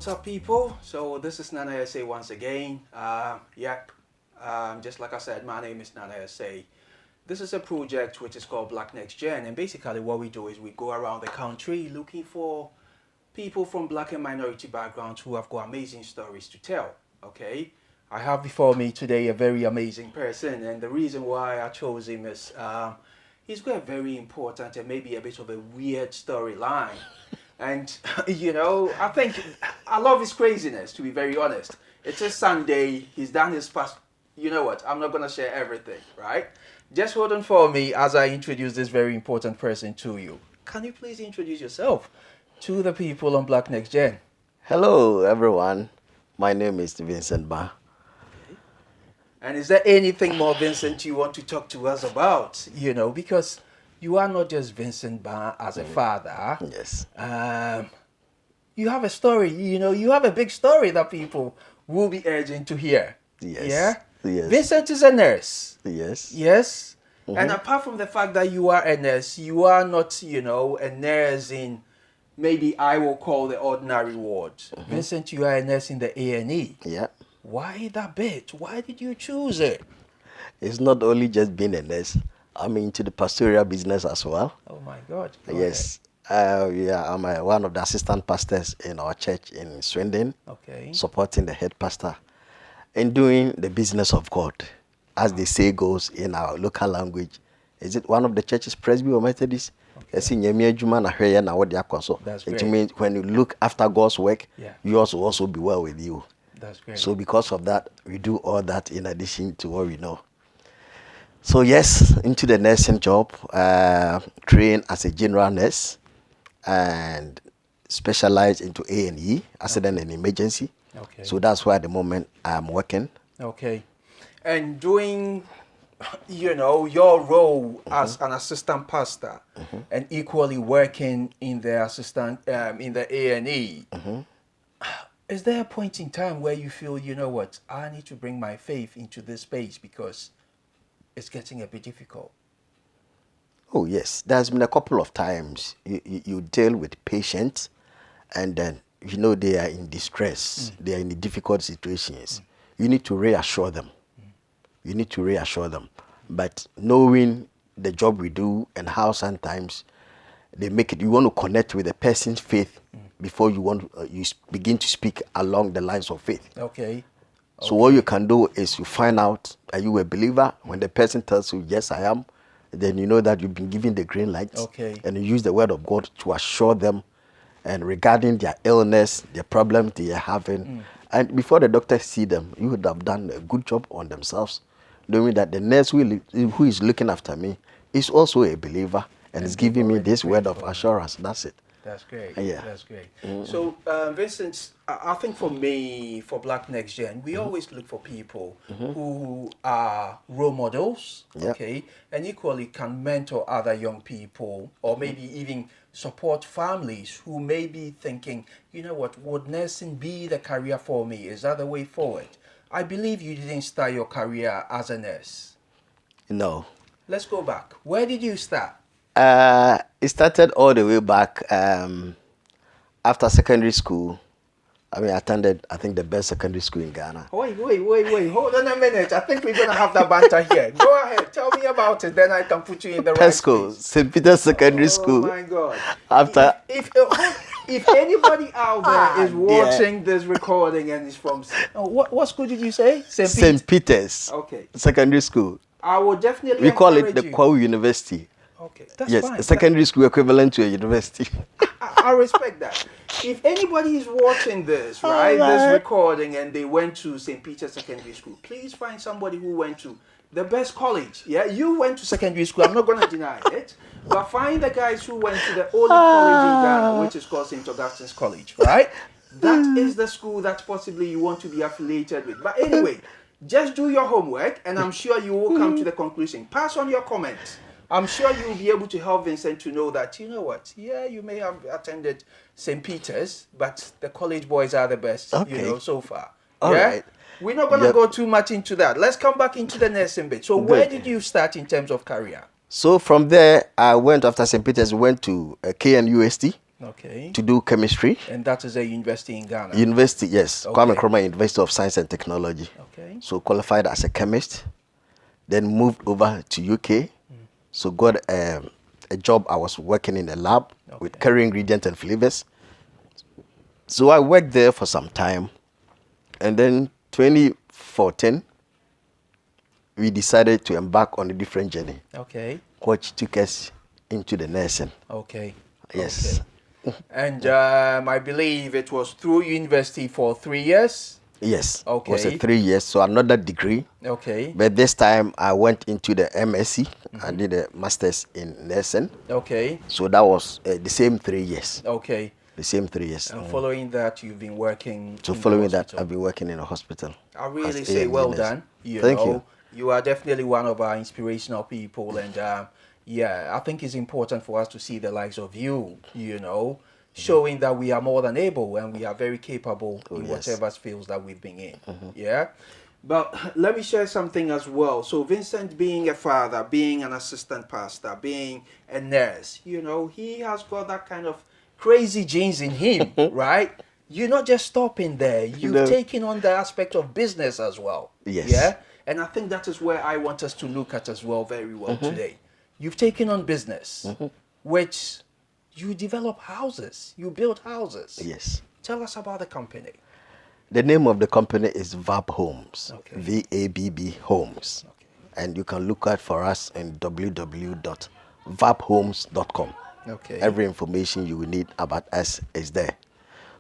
what's up, people? So this is Nana SA once again. Just like I said, my name is Nana SA. This is a project which is called Black Next Gen, and basically what we do is we go around the country looking for people from black and minority backgrounds who have got amazing stories to tell. Okay, I have before me today a very amazing person, and the reason why I chose him is he's got a very important and maybe a bit of a weird storyline. And, I think I love his craziness, to be very honest. It's a Sunday. He's done his past. You know what? I'm not going to share everything, right? Just hold on for me as I introduce this very important person to you. Can you please introduce yourself to the people on Black Next Gen? Hello, everyone. My name is Vincent Ba. Okay. And is there anything more, Vincent, you want to talk to us about? Because you are not just Vincent Ba as a father. Yes. You have a story, you have a big story that people will be urging to hear. Yes. Yeah? Yes. Vincent is a nurse. Yes. Yes? Mm-hmm. And apart from the fact that you are a nurse, you are not, a nurse in maybe I will call the ordinary ward. Mm-hmm. Vincent, you are a nurse in the A&E. Yeah. Why that bit? Why did you choose it? It's not only just being a nurse. I'm into the pastoral business as well. Oh my God. Yes. I'm one of the assistant pastors in our church in Swindon. Okay. Supporting the head pastor and doing the business of God, as they say goes in our local language. Is it one of the churches, Presby or Methodist? That's great. It means when you look after God's work, you also be well with you. That's great. So because of that, we do all that in addition to what we know. So yes, into the nursing job, trained as a general nurse and specialized into A&E, accident and emergency. Okay. So that's why at the moment I'm working. Okay. And doing, your role as an assistant pastor and equally working in the in the A&E, is there a point in time where you feel, I need to bring my faith into this space because it's getting a bit difficult? Oh, yes. There's been a couple of times you deal with patients and then, they are in distress. They are in difficult situations. You need to reassure them. You need to reassure them. But knowing the job we do and how sometimes they make it, you want to connect with the person's faith before you begin to speak along the lines of faith. Okay. So what you can do is you find out, are you a believer? When the person tells you, yes, I am, then you know that you've been given the green light. Okay. And you use the word of God to assure them and regarding their illness, their problem they are having. And before the doctor see them, you would have done a good job on themselves, knowing that the nurse who is looking after me is also a believer and is giving me this word of assurance. That's it. That's great. Yeah. That's great. So, Vincent, I think for me, for Black Next Gen, we always look for people who are role models, okay, and equally can mentor other young people or maybe even support families who may be thinking, would nursing be the career for me? Is that the way forward? I believe you didn't start your career as a nurse. No. Let's go back. Where did you start? It started all the way back after secondary school. I attended, the best secondary school in Ghana. Wait. Hold on a minute. I think we're going to have that banter here. Go ahead. Tell me about it. Then I can put you in the right school, St. Peter's Secondary School. Oh, my God. After... If anybody out there is watching this recording and is from... what school did you say? St. Peter's. Okay. Secondary School. I will definitely We call it the Kwawu University. Okay, that's yes, fine. A secondary school equivalent to a university. I respect that. If anybody is watching this, right, this recording, and they went to St. Peter's Secondary School, please find somebody who went to the best college. Yeah, you went to secondary school. I'm not going to deny it. But find the guys who went to the only college in Ghana, which is called St. Augustine's College, right? That is the school that possibly you want to be affiliated with. But anyway, just do your homework, and I'm sure you will come to the conclusion. Pass on your comments. I'm sure you'll be able to help Vincent to know that, you may have attended St. Peter's, but the college boys are the best, so far. All right. We're not going to go too much into that. Let's come back into the nursing bit. So where did you start in terms of career? So from there, I went after St. Peter's, went to KNUST. Okay. to do chemistry. And that is a university in Ghana. University, yes. Okay. Kwame Nkrumah University of Science and Technology. Okay. So qualified as a chemist. Then moved over to UK. So got a job. I was working in a lab with curry ingredients and flavors. So I worked there for some time. And then 2014, we decided to embark on a different journey. Okay. Which took us into the nursing. Okay. Yes. Okay. And I believe it was through university for 3 years. Yes. Okay. It was a 3 years, so another degree. Okay. But this time I went into the MSc. I did a master's in nursing. Okay. So that was the same 3 years. Okay. The same 3 years. And following that, you've been working. So in the following that, hospital. I've been working in a hospital. I really as say A&E well nurse. done. Thank you. You are definitely one of our inspirational people, and yeah, I think it's important for us to see the likes of you. Showing that we are more than able and we are very capable in whatever fields that we've been in. Yeah. But let me share something as well. So Vincent, being a father, being an assistant pastor, being a nurse, he has got that kind of crazy genes in him, right? You're not just stopping there. You've taken on the aspect of business as well. Yes. Yeah. And I think that is where I want us to look at as well very well today. You've taken on business, which you develop houses. You build houses. Yes. Tell us about the company. The name of the company is Verb Homes. Okay. VABB Homes. Okay. And you can look out for us in www.vabbhomes.com. Okay. Every information you will need about us is there.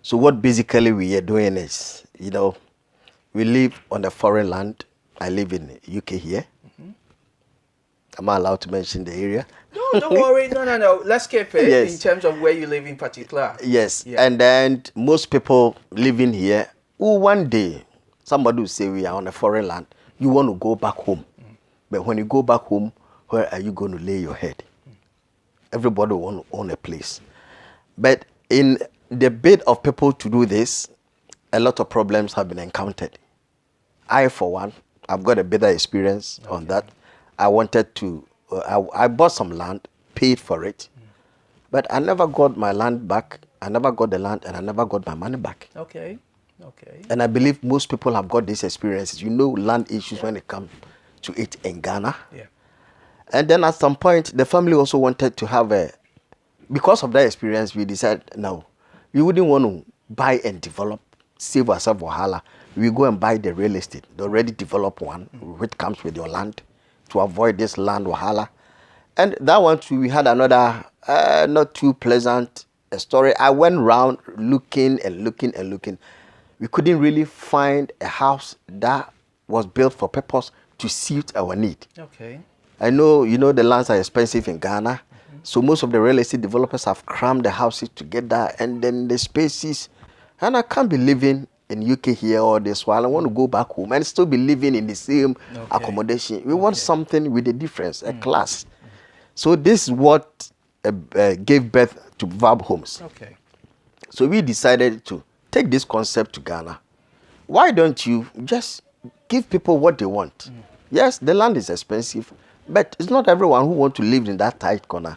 So what basically we are doing is, we live on a foreign land. I live in UK here. Am I allowed to mention the area? No, don't worry. No. Let's keep it Yes. in terms of where you live in particular. Yes. Yeah. And then most people living here, who one day, somebody will say we are on a foreign land, you want to go back home. But when you go back home, where are you going to lay your head? Everybody want to own a place. But in the bid of people to do this, a lot of problems have been encountered. I, for one, I've got a better experience on that. I wanted to, I bought some land, paid for it, but I never got my land back. I never got the land, and I never got my money back. Okay. And I believe most people have got these experiences. Land issues when it comes to it in Ghana. Yeah. And then at some point, the family also wanted to have because of that experience, we decided, no, we wouldn't want to buy and develop, save ourselves wahala. We go and buy the real estate, the already developed one, which comes with your land, to avoid this land wahala. And that one too, we had another not too pleasant story. I went around looking and looking and looking. We couldn't really find a house that was built for purpose to suit our need. Okay. I know, the lands are expensive in Ghana. So most of the real estate developers have crammed the houses together and then the spaces. And I can't be living in UK here all this while. I want to go back home and still be living in the same accommodation. We want something with a difference, a class. So this is what gave birth to Verb Homes. Okay. So we decided to take this concept to Ghana. Why don't you just give people what they want? Yes, the land is expensive, but it's not everyone who wants to live in that tight corner.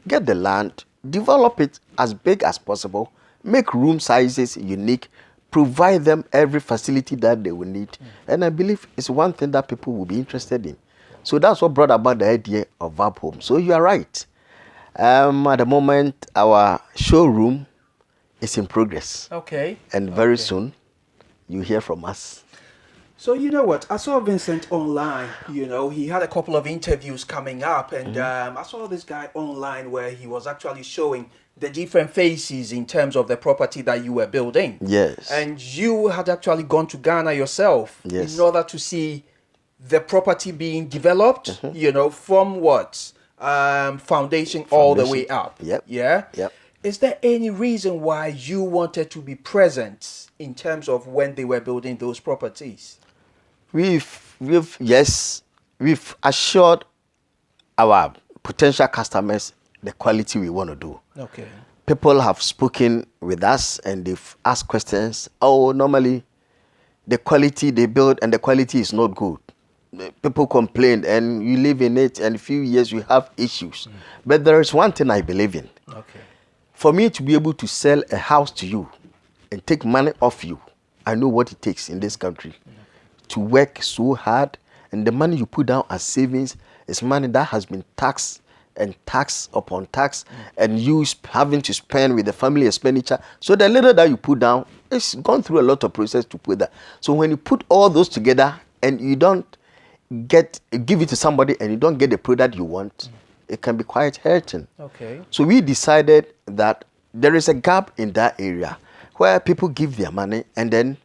Get the land, develop it as big as possible, make room sizes unique, provide them every facility that they will need. And I believe it's one thing that people will be interested in. So that's what brought about the idea of Verb Home. So you are right. At the moment, our showroom is in progress. Okay. And very soon, you hear from us. So you know what? I saw Vincent online. He had a couple of interviews coming up, and I saw this guy online where he was actually showing the different phases in terms of the property that you were building. Yes. And you had actually gone to Ghana yourself in order to see the property being developed. From what foundation all the way up. Yep. Yeah. Yep. Is there any reason why you wanted to be present in terms of when they were building those properties? We've assured our potential customers the quality we want to do. Okay. People have spoken with us and they've asked questions. Oh, normally the quality they build and the quality is not good. People complain and you live in it and a few years you have issues. But there is one thing I believe in. Okay. for me to be able to sell a house to you and take money off you, I know what it takes in this country to work so hard, and the money you put down as savings is money that has been taxed and tax upon tax, and you having to spend with the family expenditure. So the little that you put down, it's gone through a lot of process to put that. So when you put all those together and you don't give it to somebody and you don't get the product you want, it can be quite hurting. Okay. So we decided that there is a gap in that area where people give their money and then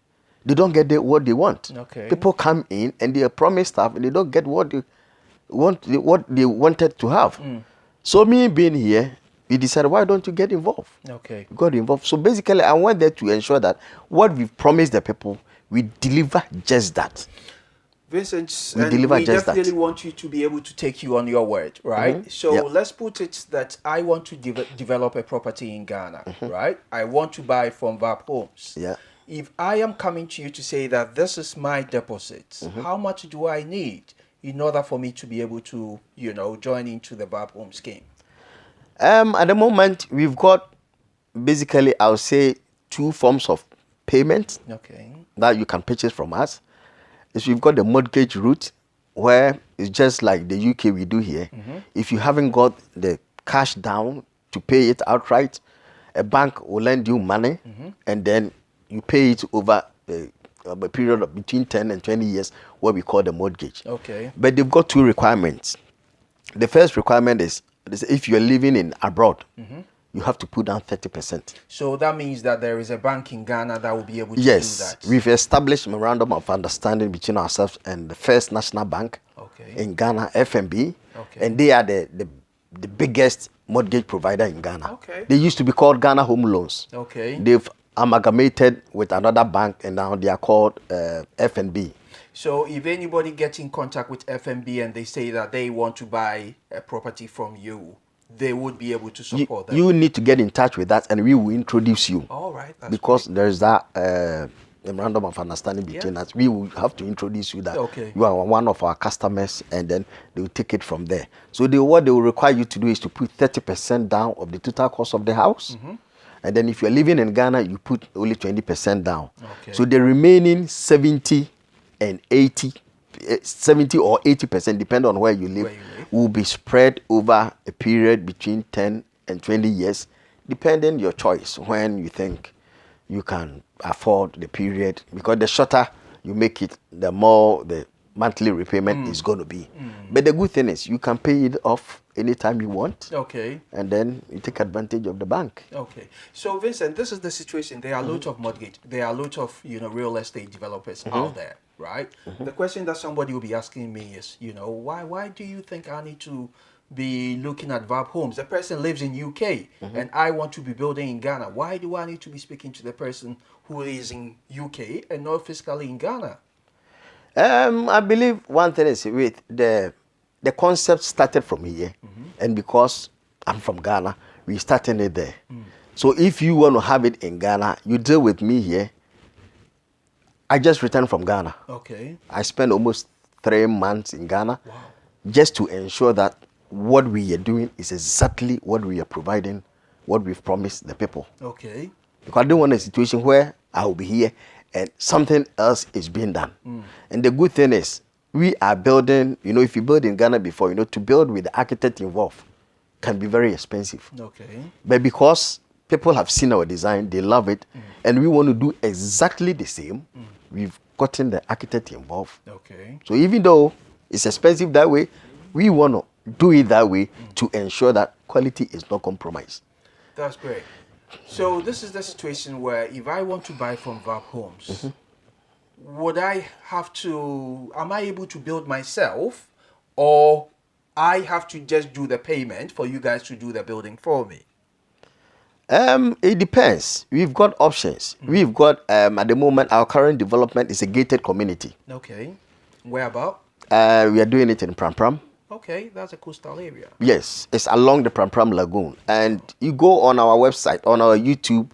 they don't get what they want. Okay. People come in and they are promised stuff and they don't get what they wanted to have. So me being here, we decided, why don't you get involved? Okay. We got involved. So basically, I went there to ensure that what we've promised the people, we deliver just that. Vincent, We and deliver we just definitely that. want you to be able to take you on your word, right? So Yeah. let's put it that I want to develop a property in Ghana, right? I want to buy from Verb Homes. Yeah. If I am coming to you to say that this is my deposit, how much do I need in order for me to be able to, join into the Verb Home scheme? At the moment, we've got basically, I would say, 2 forms of payment Okay. that you can purchase from us. Is we've got the mortgage route, where it's just like the UK we do here. If you haven't got the cash down to pay it outright, a bank will lend you money, and then you pay it over a period of between 10 and 20 years, what we call the mortgage. Okay. But they've got 2 requirements. The first requirement is if you're living in abroad, you have to put down 30%. So that means that there is a bank in Ghana that will be able to do Yes, that. we've established a memorandum of understanding between ourselves and the First National Bank Okay. in Ghana, FNB, Okay. and they are the biggest mortgage provider in Ghana. Okay. They used to be called Ghana Home Loans. Okay. They've amalgamated with another bank, and now they are called FNB. So if anybody gets in contact with FNB and they say that they want to buy a property from you, they would be able to support them. You need to get in touch with us, and we will introduce you. All right. That's Because great. there is that memorandum of understanding between us. We will have to introduce you that Okay. you are one of our customers, and then they will take it from there. So what they will require you to do is to put 30% down of the total cost of the house. And then if you're living in Ghana, you put only 20% down. Okay. So the remaining 70 and 80, 70 or 80%, depending on where you live, will be spread over a period between 10 and 20 years, depending your choice when you think you can afford the period. Because the shorter you make it, the more the monthly repayment is going to be. But the good thing is you can pay it off anytime you want. Okay. And then you take advantage of the bank. Okay. So Vincent, this is the situation. There are lots of mortgage. There are lots of real estate developers out there, right? The question that somebody will be asking me is, why do you think I need to be looking at Verb Homes? The person lives in UK and I want to be building in Ghana. Why do I need to be speaking to the person who is in UK and not physically in Ghana? I believe one thing is with the concept started from here, and because I'm from Ghana, we started it there. So if you want to have it in Ghana, you deal with me here. I just returned from Ghana. Okay. I spent almost 3 months in Ghana, Wow. just to ensure that what we are doing is exactly what we are providing, what we've promised the people. Okay. Because I don't want a situation where I will be here and something else is being done. And the good thing is, we are building, if you build in Ghana before, to build with the architect involved can be very expensive. Okay. But because people have seen our design, they love it, and we want to do exactly the same, we've gotten the architect involved. Okay. So even though it's expensive that way, we want to do it that way to ensure that quality is not compromised. That's great. So this is the situation where if I want to buy from Vabb Homes, am I able to build myself, or I have to just do the payment for you guys to do the building for me? It depends. We've got options. We've got, at the moment, our current development is a gated community. Okay. Where about? We are doing it in Pram. Okay, that's a coastal area. Yes, it's along the Pram Lagoon. And you go on our website, on our YouTube.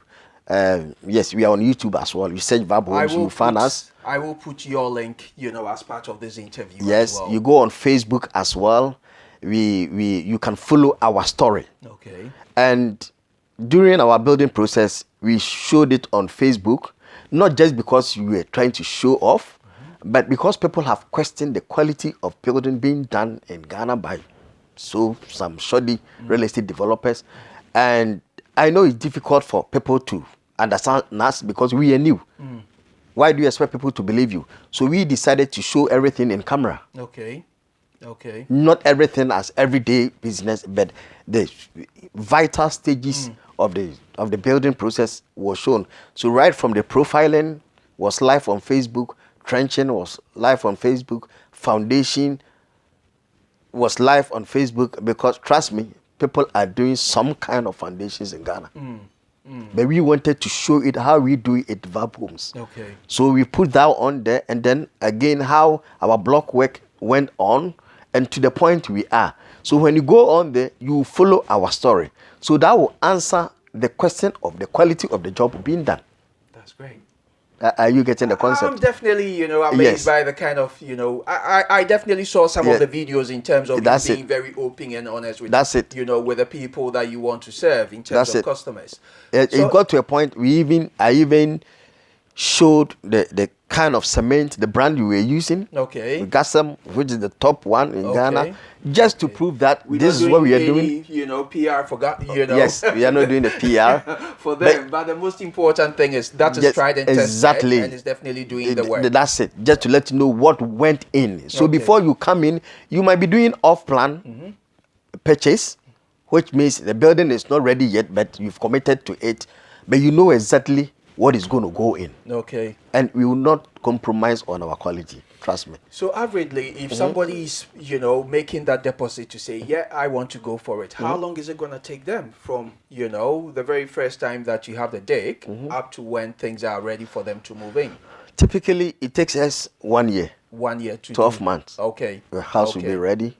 Yes, we are on YouTube as well. You search Verb Homes, you find us. I will put your link, as part of this interview. Yes, as well. you go on Facebook as well. You can follow our story. Okay. And during our building process, we showed it on Facebook, not just because we were trying to show off, but because people have questioned the quality of building being done in Ghana by some shoddy real estate developers. And I know it's difficult for people to understand us because we are new. Why do you expect people to believe you? So we decided to show everything in camera. Okay. Not everything as everyday business, but the vital stages of the building process was shown. So right from the profiling was live on Facebook, trenching was live on Facebook, foundation was live on Facebook, because trust me, people are doing some kind of foundations in Ghana. But we wanted to show it how we do it at Verb Homes. Okay. So we put that on there, and then again how our block work went on and to the point we are. So when you go on there, you follow our story. So that will answer the question of the quality of the job being done. That's great. Are you getting the concept? I'm definitely, amazed Yes. by the kind of, I definitely saw some of the videos in terms of That's you being it. very open and honest with, That's it. with the people that you want to serve in terms That's of it. customers. It got to a point I even showed the kind of cement, the brand we were using. Okay. We got some, which is the top one in Okay. Ghana, just to prove that We're this not is what we are any, doing. PR Yes, we are not doing the PR. for them, but the most important thing is that is Yes, tried and tested, exactly. and it's definitely doing the work. That's it. Just to let you know what went in. So Okay. before you come in, you might be doing off-plan purchase, which means the building is not ready yet, but you've committed to it. But you know exactly what is going to go in. Okay. And we will not compromise on our quality. Trust me. So averagely, if somebody is, making that deposit to say, yeah, I want to go for it, how long is it going to take them from, the very first time that you have the deck up to when things are ready for them to move in? Typically, it takes us 1 year. 1 year to 12 do. months. Okay. The house will be ready.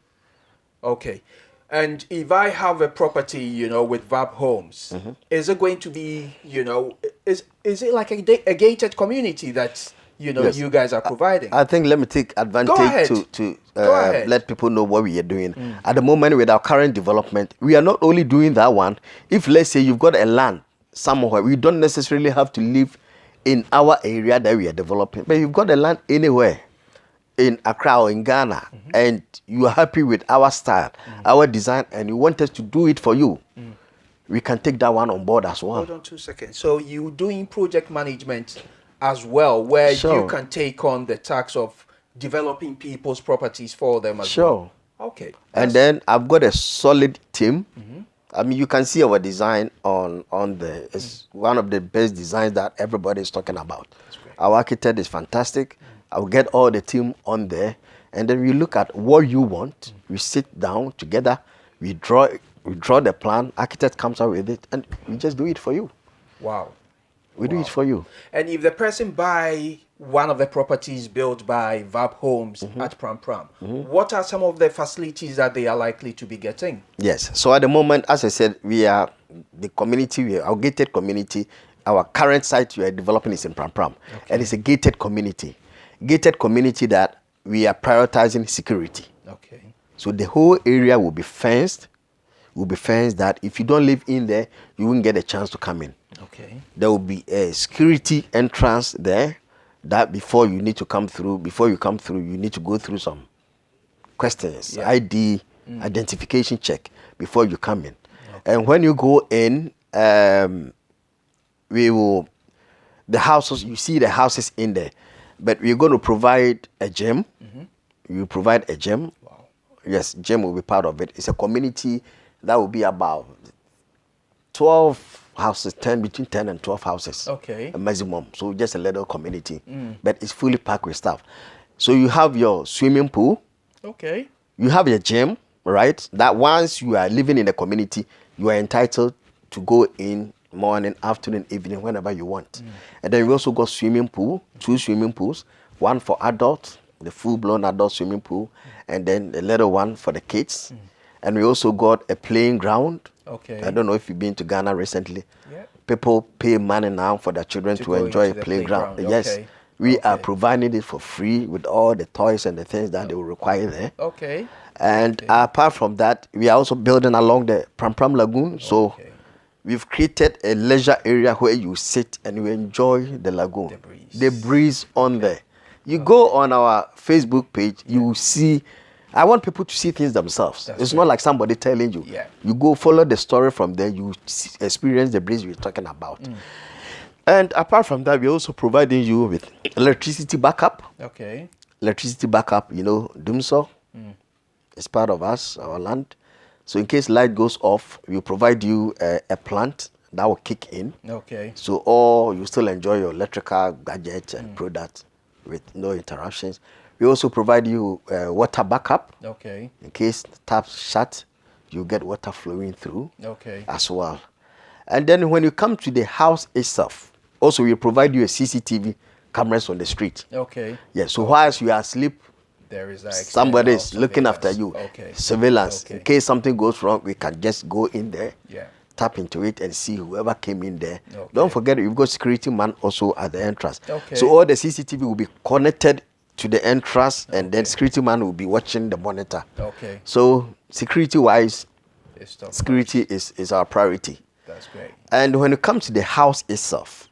Okay. And if I have a property, with Vabb Homes, is it going to be, is it like a gated community that, Yes. you guys are providing? I think let me take Go advantage ahead. to Go ahead. let people know what we are doing. At the moment, with our current development, we are not only doing that one. If, let's say, you've got a land somewhere, we don't necessarily have to live in our area that we are developing, but you've got a land anywhere in Accra or in Ghana, and you are happy with our style, our design, and you want us to do it for you, we can take that one on board as well. Hold on 2 seconds. So you doing project management as well, where you Sure. can take on the task of developing people's properties for them as Sure. well. Okay. And then I've got a solid team. I mean, you can see our design on the. It's one of the best designs that everybody is talking about. great. Our architect is fantastic. I'll get all the team on there, and then we look at what you want. We sit down together. We draw the plan. Architect comes out with it, and we just do it for you. Wow. We do it for you. And if the person buy one of the properties built by Verb Homes at Pram Pram, what are some of the facilities that they are likely to be getting? Yes. So at the moment, as I said, we are the community, we are our gated community. Our current site we are developing is in Pram Pram. And it's a gated community. Gated community that we are prioritizing security. Okay. So the whole area will be fenced. That if you don't live in there, you won't get a chance to come in. Okay. There will be a security entrance there that before you come through, you need to go through some questions, ID, identification check before you come in. Okay. And when you go in, the houses, you see the houses in there, but we're going to provide a gym. We will provide a gym. Wow. Yes, gym will be part of it. It's a community that will be about 12 houses, between 10 and 12 houses. Okay. A maximum. So just a little community. But it's fully packed with stuff. So you have your swimming pool. Okay. You have your gym, right? That once you are living in the community, you are entitled to go in morning, afternoon, evening, whenever you want. And then we also got swimming pool, 2 swimming pools, one for adults, the full-blown adult swimming pool, and then a little one for the kids. And we also got a playing ground. Okay. I don't know if you've been to Ghana recently. Yeah. People pay money now for their children to go enjoy a into the playground. playground. Yes. Okay. We are providing it for free with all the toys and the things that they will require there. Okay. And apart from that, we are also building along the Pram Pram Lagoon. So we've created a leisure area where you sit and you enjoy the lagoon. The breeze on there. You go on our Facebook page, you will see. I want people to see things themselves. It's not like somebody telling you. You go follow the story from there, you experience the breeze we're talking about. And apart from that, we're also providing you with electricity backup. Electricity backup, Dumso is part of us, our land. So in case light goes off, we provide you a plant that will kick in. So you still enjoy your electrical gadgets and products with no interruptions. We also provide you water backup. In case the tap's shut, you get water flowing through as well. And then when you come to the house itself, also we provide you a CCTV cameras on the street. So whilst you are asleep, there is like somebody is looking after you. Surveillance. In case something goes wrong, we can just go in there, tap into it and see whoever came in there. Don't forget, you've got security man also at the entrance. So all the CCTV will be connected to the entrance, and then security man will be watching the monitor. So security-wise, security is our priority. That's great. And when it comes to the house itself,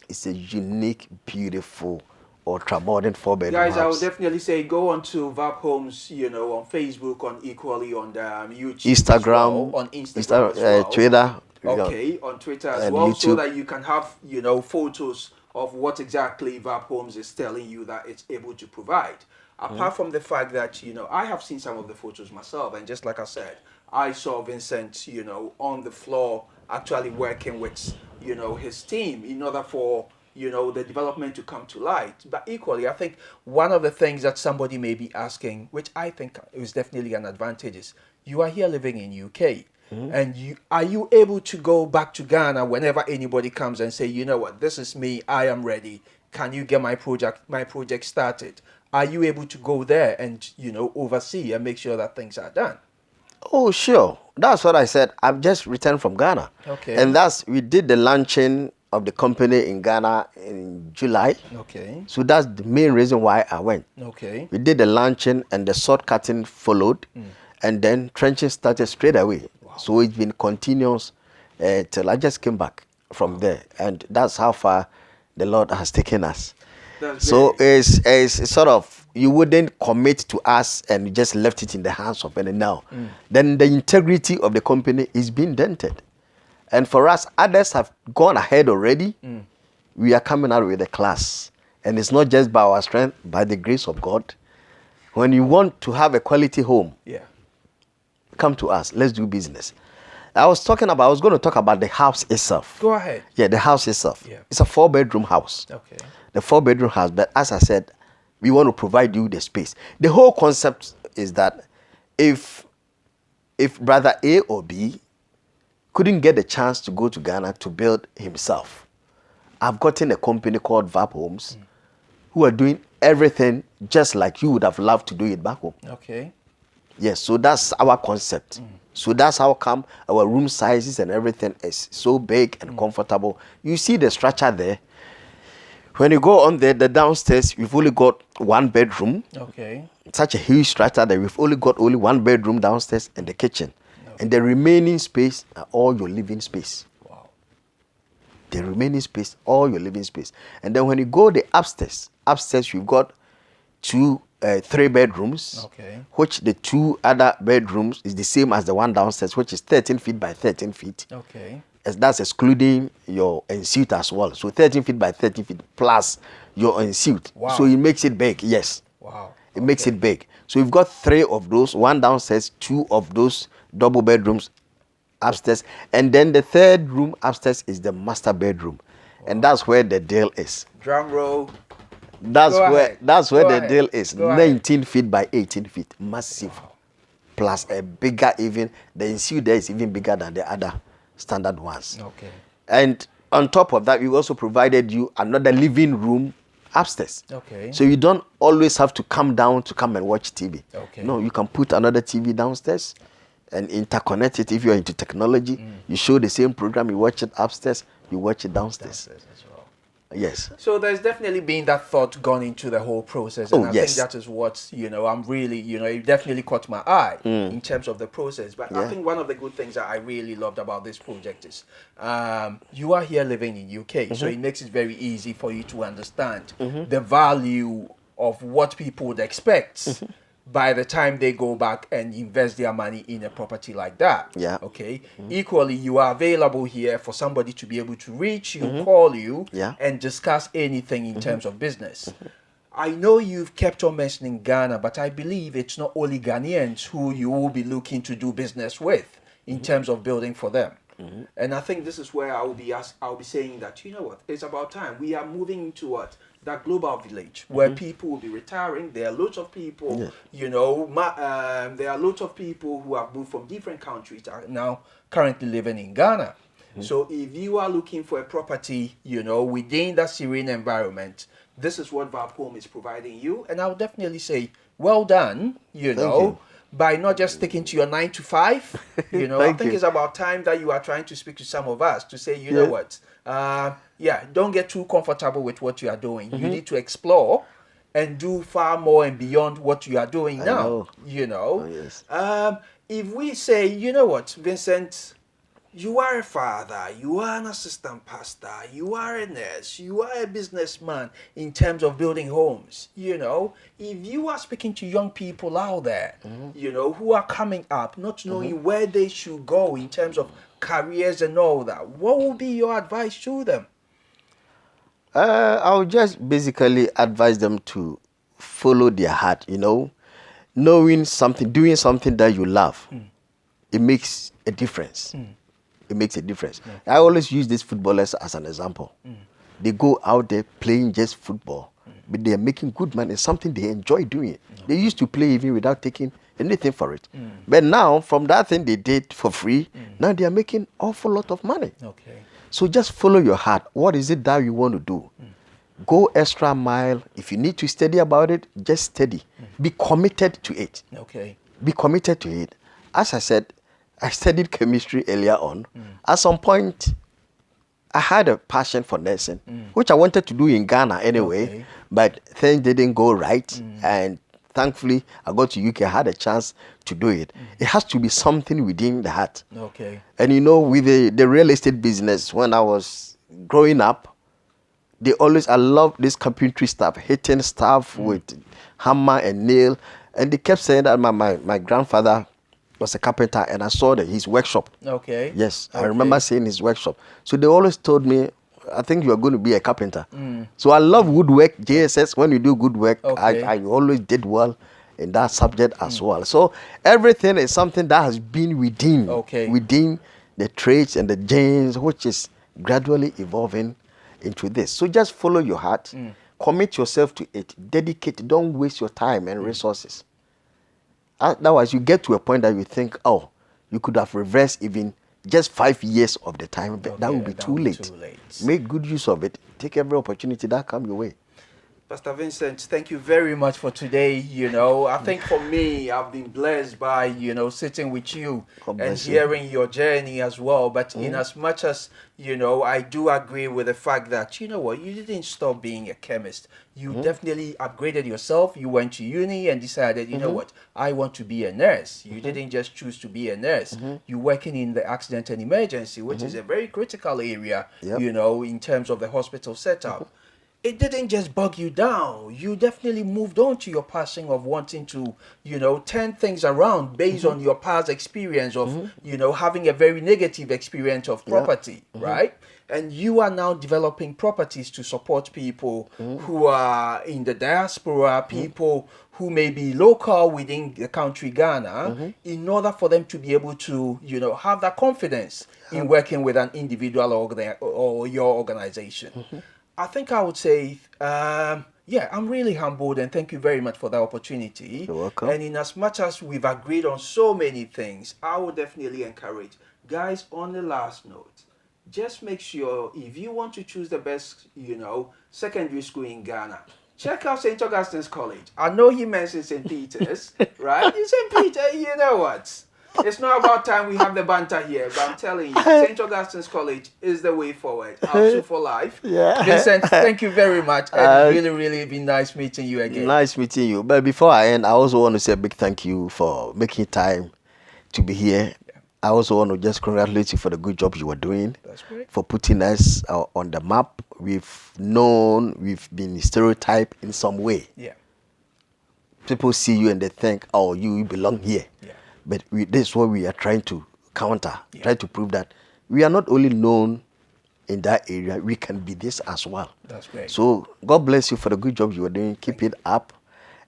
it's a unique, beautiful, ultra-modern 4-bedroom house. Guys, I would definitely say go on to Verb Homes, on Facebook, on equally on the YouTube, Instagram, on Instagram as well. Twitter. On Twitter as well, YouTube. So that you can have, photos of what exactly Verb Homes is telling you that it's able to provide. Apart from the fact that, I have seen some of the photos myself, and just like I said, I saw Vincent, on the floor actually working with, his team in order for, the development to come to light. But equally, I think one of the things that somebody may be asking, which I think is definitely an advantage, is you are here living in UK. And are you able to go back to Ghana whenever anybody comes and say, you know what, this is me, I am ready. Can you get my project started? Are you able to go there and, oversee and make sure that things are done? Oh, sure. That's what I said. I've just returned from Ghana. And we did the launching of the company in Ghana in July. So that's the main reason why I went. We did the launching and the sword cutting followed. And then trenching started straight away. So it's been continuous till I just came back from there. And that's how far the Lord has taken us. So it's sort of, you wouldn't commit to us and just left it in the hands of any now. Then the integrity of the company is being dented. And for us, others have gone ahead already. We are coming out with a class. And it's not just by our strength, by the grace of God. When you want to have a quality home, come to us. Let's do business. I was going to talk about the house itself. Go ahead. Yeah, the house itself. It's a 4-bedroom house. The 4-bedroom house. But as I said, we want to provide you the space. The whole concept is that if brother A or B couldn't get the chance to go to Ghana to build himself, I've gotten a company called Vabb Homes who are doing everything just like you would have loved to do it back home. Yes, so that's our concept. So that's how come our room sizes and everything is so big and comfortable. You see the structure there. When you go on there, the downstairs, we've only got 1 bedroom. Such a huge structure that we've only got 1 bedroom downstairs and the kitchen. And the remaining space are all your living space. The remaining space, all your living space. And then when you go the upstairs, you've got 3 bedrooms, which the 2 other bedrooms is the same as the one downstairs, which is 13 feet by 13 feet. That's excluding your ensuite as well. So 13 feet by 13 feet plus your ensuite. So it makes it big, yes. It makes it big. So we've got 3 of those, 1 downstairs, 2 of those double bedrooms upstairs. And then the 3rd room upstairs is the master bedroom. And that's where the deal is. Drum roll. That's where the deal is. 19 feet by 18 feet. Massive. Plus a bigger even. The ensuite there is even bigger than the other standard ones. And on top of that, we also provided you another living room upstairs. So you don't always have to come down to come and watch TV. No, you can put another TV downstairs and interconnect it if you're into technology. You show the same program, you watch it upstairs, you watch it downstairs. Yes. So there's definitely been that thought gone into the whole process, and Oh, I think yes. that is what I'm really it definitely caught my eye in terms of the process. But I Yeah. think one of the good things that I really loved about this project is you are here living in UK, so it makes it very easy for you to understand the value of what people would expect by the time they go back and invest their money in a property like that. Yeah. Okay. Equally, you are available here for somebody to be able to reach you, call you, Yeah. and discuss anything in terms of business. I know you've kept on mentioning Ghana, but I believe it's not only Ghanaians who you will be looking to do business with in terms of building for them. And I think this is where I'll be saying that it's about time we are moving into that global village where people will be retiring. There are lots of people, there are lots of people who have moved from different countries that are now currently living in Ghana. So if you are looking for a property, within that serene environment, this is what Vabb Home is providing you. And I would definitely say, well done, Thank you. by not just sticking to your 9 to 5. I Thank think you. it's about time that you are trying to speak to some of us to say, Yeah. what, don't get too comfortable with what you are doing. You need to explore and do far more and beyond what you are doing I now. know. Oh, yes. If we say, what, Vincent, you are a father, you are an assistant pastor, you are a nurse, you are a businessman in terms of building homes. If you are speaking to young people out there, who are coming up, not knowing where they should go in terms of careers and all that, what will be your advice to them? I'll just basically advise them to follow their heart, knowing something, doing something that you love. It makes a difference. It makes a difference. I always use these footballers as an example. They go out there playing just football, but they are making good money. It's something they enjoy doing. They used to play even without taking anything for it. But now, from that thing they did for free, now they are making awful lot of money. Okay. So just follow your heart. What is it that you want to do? Go extra mile. If you need to study about it, just study. Be committed to it. Okay. Be committed to it. As I said, I studied chemistry earlier on. At some point, I had a passion for nursing, which I wanted to do in Ghana anyway, Okay. but things didn't go right. And thankfully, I got to UK, I had a chance to do it. It has to be something within the heart. Okay. And with the real estate business, when I was growing up, I love this carpentry stuff, hitting stuff with hammer and nail. And they kept saying that my grandfather was a carpenter, and I saw his workshop. Okay. Yes, I Okay. remember seeing his workshop. So they always told me, I think you are going to be a carpenter. So I love woodwork, JSS. When you do good work, Okay. I always did well in that subject as well. So everything is something that has been Okay. within the trades and the genes, which is gradually evolving into this. So just follow your heart, commit yourself to it, dedicate, don't waste your time and resources. Otherwise, you get to a point that you think, oh, you could have reversed even just 5 years of the time, but that Okay, would be that too would be late. too late. Make good use of it. Take every opportunity that come your way. Pastor Vincent, thank you very much for today. I think for me, I've been blessed by, sitting with you God and bless you. hearing your journey as well. But in as much as, I do agree with the fact that, you didn't stop being a chemist. You definitely upgraded yourself. You went to uni and decided, you know what, I want to be a nurse. You didn't just choose to be a nurse. You're working in the accident and emergency, which is a very critical area, Yep. in terms of the hospital setup. It didn't just bug you down. You definitely moved on to your passion of wanting to, turn things around based on your past experience of, having a very negative experience of property, right? And you are now developing properties to support people who are in the diaspora, people who may be local within the country Ghana, in order for them to be able to, have that confidence in working with an individual or your organization. I think I would say, I'm really humbled and thank you very much for that opportunity. You're welcome. And in as much as we've agreed on so many things, I would definitely encourage guys on the last note. Just make sure if you want to choose the best, secondary school in Ghana, check out St. Augustine's College. I know he mentioned St. Peter's, right? You St. Peter, you know what? It's not about time we have the banter here, but I'm telling you, St. Augustine's College is the way forward. ASU for life. Yeah. Vincent, thank you very much. And it's really been nice meeting you again. Nice meeting you. But before I end, I also want to say a big thank you for making time to be here. Yeah. I also want to just congratulate you for the good job you were doing. That's great. For putting us on the map. We've been stereotyped in some way. Yeah. People see you and they think, oh, you belong here. Yeah. But this is what we are trying to counter, Yeah. try to prove that we are not only known in that area, we can be this as well. That's great. So God bless you for the good job you are doing. Keep it up.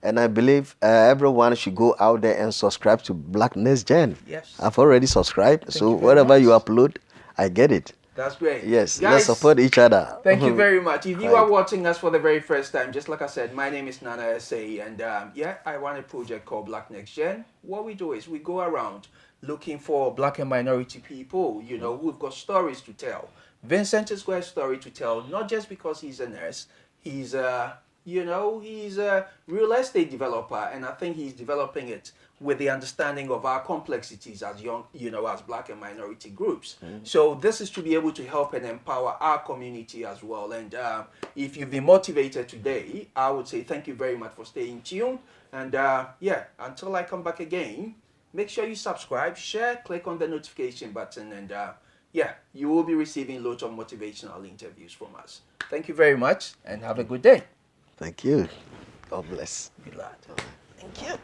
And I believe everyone should go out there and subscribe to Black Next Gen. Yes. I've already subscribed. Thank So you very whatever much. you upload, I get it. That's great. Yes, Guys, let's support each other. Thank you very much. If you Right. are watching us for the very first time, just like I said, my name is Nana SA, and yeah, I run a project called Black Next Gen. What we do is we go around looking for black and minority people, you know, who've got stories to tell. Vincent has got a story to tell, not just because he's a nurse. He's he's a real estate developer, and I think he's developing it with the understanding of our complexities as as black and minority groups. So this is to be able to help and empower our community as well. And if you've been motivated today, I would say thank you very much for staying tuned. And yeah, until I come back again, make sure you subscribe, share, click on the notification button, and yeah, you will be receiving loads of motivational interviews from us. Thank you very much, and have a good day. Thank you. God bless. Good lad. Thank you.